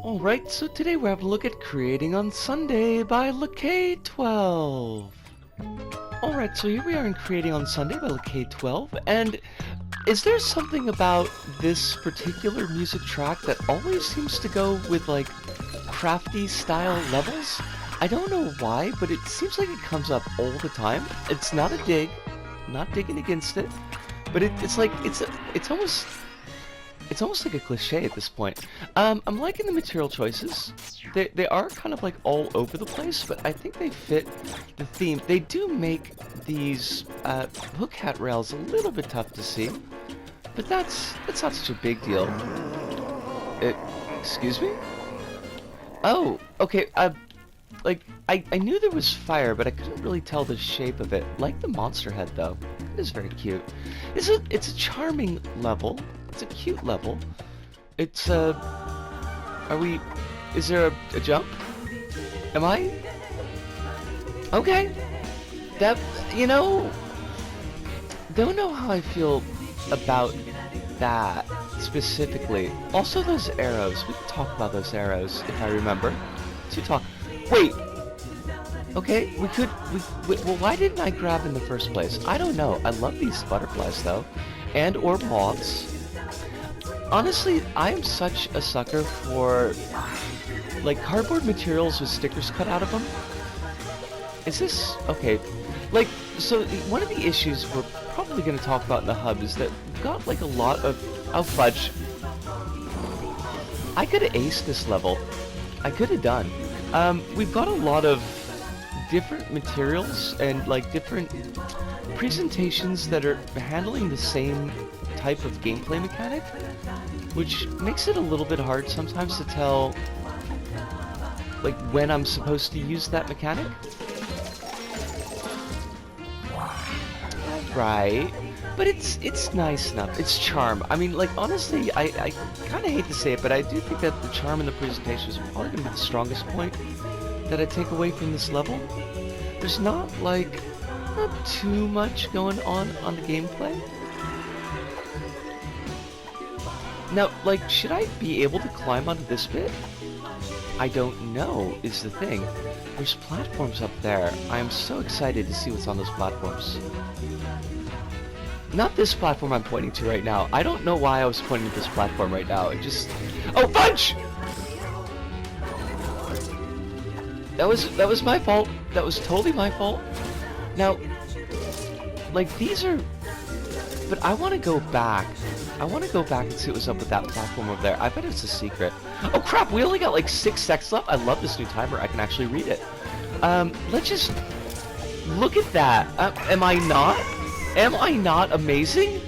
Alright, so today we're having a look at Creating on Sunday by LK12. Alright, so here we are in Creating on Sunday by LK12, and is there something about this particular music track that always seems to go with, like, crafty style levels? I don't know why, but it seems like it comes up all the time. It's not a dig, not digging against it, but it's almost like a cliche at this point. I'm liking the material choices. They are kind of like all over the place, but I think they fit the theme. They do make these hook hat rails a little bit tough to see, but that's not such a big deal. Excuse me? Oh, okay. Like I knew there was fire, but I couldn't really tell the shape of it. Like the monster head, though. It is very cute. It's a charming level. It's a cute level. It's, is there a jump? Am I? Okay. That, don't know how I feel about that specifically. Also those arrows. We can talk about those arrows, if I remember. Wait! Okay, well, why didn't I grab in the first place? I don't know. I love these butterflies, though. And or moths. Honestly, I am such a sucker for, like, cardboard materials with stickers cut out of them. Is this... okay. Like, so one of the issues we're probably going to talk about in the hub is that we've got, like, a lot of... oh, fudge. I could have aced this level. I could have done. We've got a lot of different materials and, like, different presentations that are handling the same type of gameplay mechanic, which makes it a little bit hard sometimes to tell, like, when I'm supposed to use that mechanic. Right, but it's nice enough. It's charm. I mean, like, honestly, I kind of hate to say it, but I do think that the charm in the presentation is probably going to be the strongest point that I take away from this level. There's not too much going on the gameplay. Now, like, should I be able to climb onto this bit? I don't know, is the thing. There's platforms up there. I am so excited to see what's on those platforms. Not this platform I'm pointing to right now. I don't know why I was pointing to this platform right now. It just... oh, fudge! That was my fault. That was totally my fault. Now, like, these are... but I want to go back. I want to go back and see what's up with that platform over there. I bet it's a secret. Oh crap, we only got like 6 seconds left. I love this new timer. I can actually read it. Let's just... look at that. Am I not? Am I not amazing?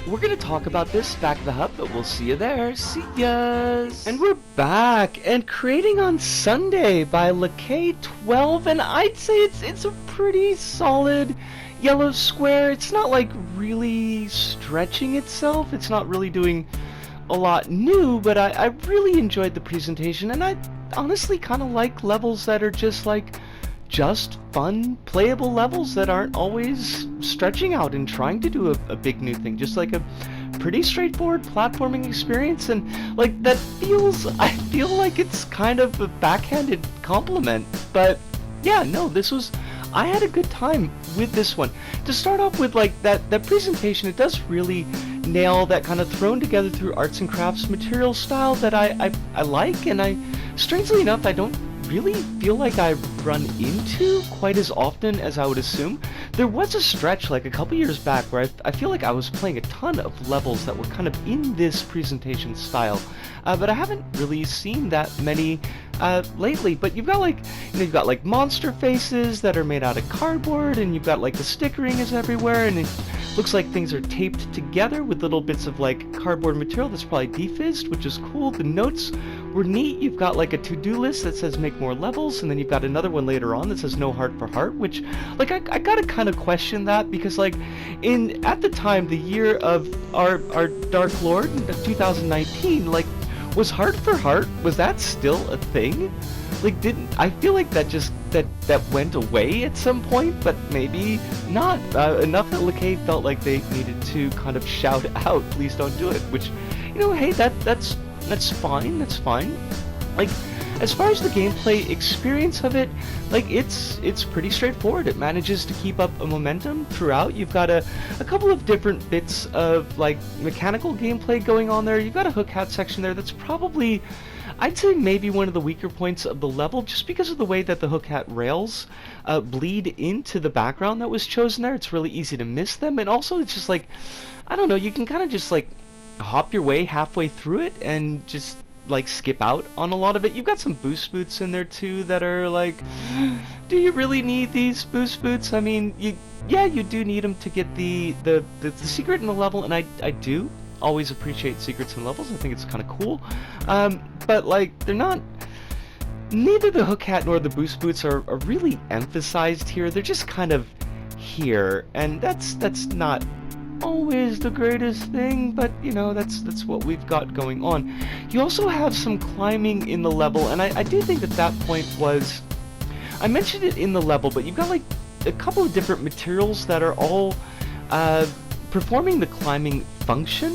We're going to talk about this back at the hub, but we'll see you there. See yas! And we're back, and Creating on Sunday by LK12, and I'd say it's a pretty solid yellow square. It's not, like, really stretching itself. It's not really doing a lot new, but I really enjoyed the presentation, and I honestly kind of like levels that are just, like, just fun, playable levels that aren't always stretching out and trying to do a big new thing. Just like a pretty straightforward platforming experience, and like that feels... I feel like it's kind of a backhanded compliment, but yeah, no, this was... I had a good time with this one. To start off with, like, that presentation, it does really nail that kind of thrown together through arts and crafts material style that I like, and strangely enough, I don't really feel like I run into quite as often as I would assume. There was a stretch like a couple years back where I feel like I was playing a ton of levels that were kind of in this presentation style, but I haven't really seen that many lately. But you've got you've got like monster faces that are made out of cardboard, and you've got like the stickering is everywhere, and it looks like things are taped together with little bits of like cardboard material that's probably defizzed, which is cool. The notes were neat. You've got like a to-do list that says make more levels, and then you've got another one later on that says no heart for heart, which, like, I gotta kind of question that, because like at the time, the year of our Dark Lord, 2019, like, was heart for heart, was that still a thing? Like, I feel like that just that went away at some point, but maybe not. Enough that LK felt like they needed to kind of shout out, please don't do it, which, hey, that's fine, like, as far as the gameplay experience of it, like, it's pretty straightforward. It manages to keep up a momentum throughout. You've got a couple of different bits of, like, mechanical gameplay going on there. You've got a hook hat section there that's probably, I'd say, maybe one of the weaker points of the level, just because of the way that the hook hat rails bleed into the background that was chosen there. It's really easy to miss them, and also it's just like, I don't know, you can kind of just, like, hop your way halfway through it and just, like, skip out on a lot of it. You've got some boost boots in there too that are like, do you really need these boost boots? I mean, yeah, you do need them to get the secret in the level, and I do always appreciate secrets in levels. I think it's kind of cool, but, like, they're not, neither the hook hat nor the boost boots are really emphasized here. They're just kind of here, and that's not always the greatest thing, but, you know, that's what we've got going on. You also have some climbing in the level, and I do think that point was, I mentioned it in the level, but you've got, like, a couple of different materials that are all performing the climbing function,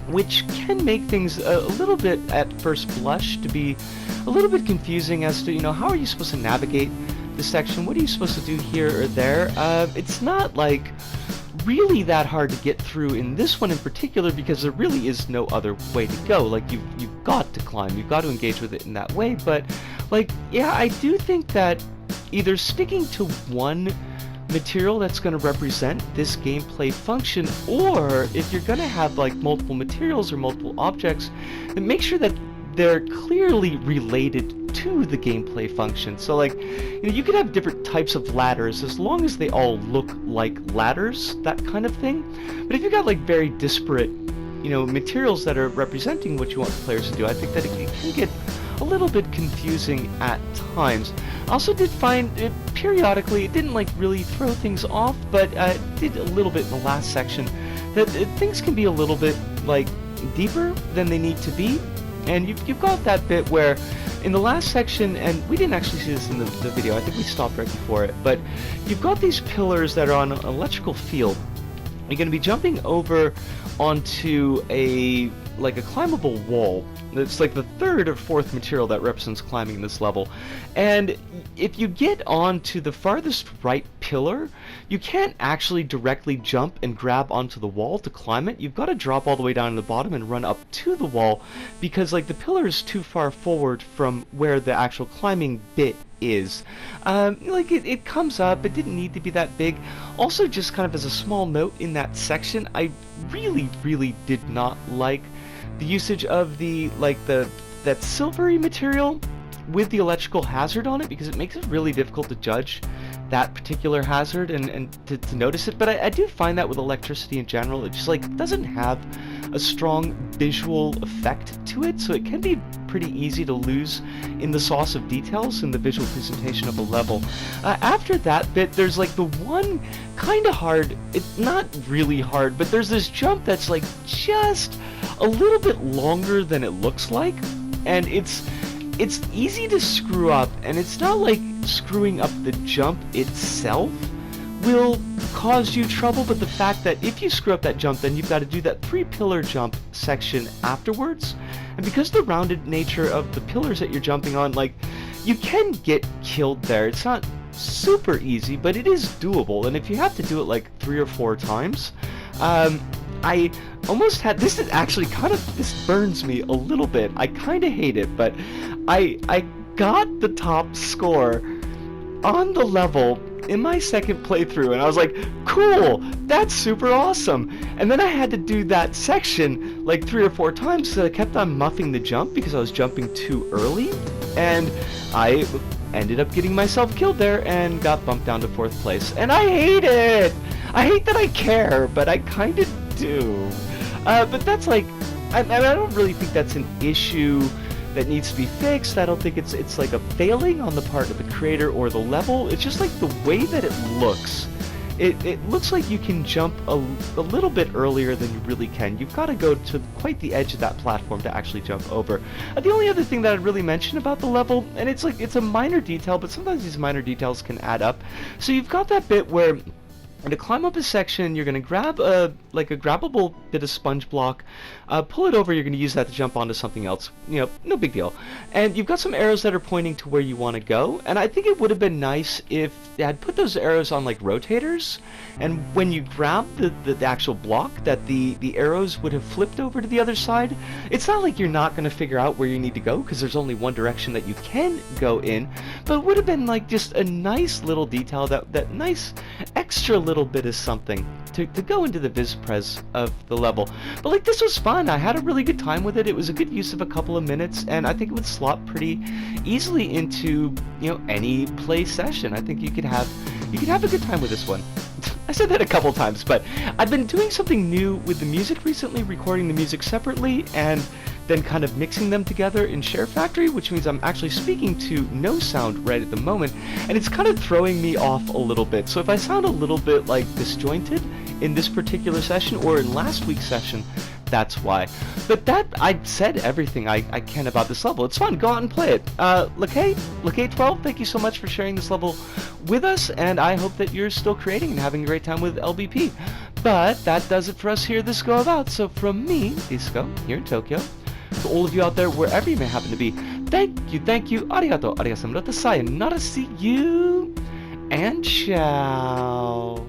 which can make things a little bit, at first blush, to be a little bit confusing as to, you know, how are you supposed to navigate the section? What are you supposed to do here or there? It's not, like, really that hard to get through in this one in particular, because there really is no other way to go. Like, you've got to climb, you've got to engage with it in that way. But, like, yeah, I do think that either sticking to one material that's going to represent this gameplay function, or if you're going to have, like, multiple materials or multiple objects, then make sure that they're clearly related to the gameplay function. So, like, you know, you could have different types of ladders as long as they all look like ladders, that kind of thing. But if you've got, like, very disparate, you know, materials that are representing what you want the players to do, I think that it can get a little bit confusing at times. I also did find it periodically, it didn't, like, really throw things off, but it did a little bit in the last section, that things can be a little bit, like, deeper than they need to be. And you've got that bit where, in the last section, and we didn't actually see this in the video, I think we stopped right before it, but you've got these pillars that are on an electrical field. You're going to be jumping over onto a climbable wall. It's like the third or fourth material that represents climbing this level. And if you get onto the farthest right pillar, you can't actually directly jump and grab onto the wall to climb it. You've got to drop all the way down to the bottom and run up to the wall, because, like, the pillar is too far forward from where the actual climbing bit is. Like, it comes up, it didn't need to be that big. Also, just kind of as a small note in that section, I really did not like the usage of that silvery material with the electrical hazard on it, because it makes it really difficult to judge that particular hazard and to notice it. But I do find that with electricity in general, it just, like, doesn't have a strong visual effect to it, so it can be pretty easy to lose in the sauce of details in the visual presentation of a level. After that bit, there's, like, the one kind of hard, it's not really hard, but there's this jump that's, like, just a little bit longer than it looks like, and it's easy to screw up, and it's not like screwing up the jump itself will cause you trouble, but the fact that if you screw up that jump, then you've got to do that 3-pillar jump section afterwards. And because the rounded nature of the pillars that you're jumping on, like, you can get killed there. It's not super easy, but it is doable. And if you have to do it like 3 or 4 times, I almost had, this is actually kind of, this burns me a little bit. I kind of hate it, but I got the top score on the level in my second playthrough, and I was like, cool, that's super awesome. And then I had to do that section like 3 or 4 times, so I kept on muffing the jump because I was jumping too early, and I ended up getting myself killed there and got bumped down to 4th place. And I hate it! I hate that I care, but I kind of do. But that's like, I don't really think that's an issue that needs to be fixed. I don't think it's like a failing on the part of the creator or the level. It's just like the way that it looks. It looks like you can jump a little bit earlier than you really can. You've got to go to quite the edge of that platform to actually jump over. The only other thing that I'd really mention about the level, and it's a minor detail, but sometimes these minor details can add up. So you've got that bit where And to climb up a section, you're going to grab a grabbable bit of sponge block, pull it over. You're going to use that to jump onto something else. You know, no big deal. And you've got some arrows that are pointing to where you want to go. And I think it would have been nice if they had put those arrows on like rotators. And when you grab the actual block, that the arrows would have flipped over to the other side. It's not like you're not going to figure out where you need to go, because there's only one direction that you can go in. But it would have been like just a nice little detail, that nice extra little bit of something to go into the viz-pres of the level. But like, this was fun. I had a really good time with it. It was a good use of a couple of minutes, and I think it would slot pretty easily into, you know, any play session. I think you could have a good time with this one. I said that a couple times, but I've been doing something new with the music recently, recording the music separately and then kind of mixing them together in Share Factory, which means I'm actually speaking to no sound right at the moment, and it's kind of throwing me off a little bit. So if I sound a little bit like disjointed in this particular session or in last week's session, that's why. But that, I said everything I can about this level. It's fun. Go out and play it. Lacay12, thank you so much for sharing this level with us, and I hope that you're still creating and having a great time with LBP. But that does it for us here at this Go About. So from me, Disco, here in Tokyo, to all of you out there, wherever you may happen to be, thank you, arigato, sayonara, see you, and ciao.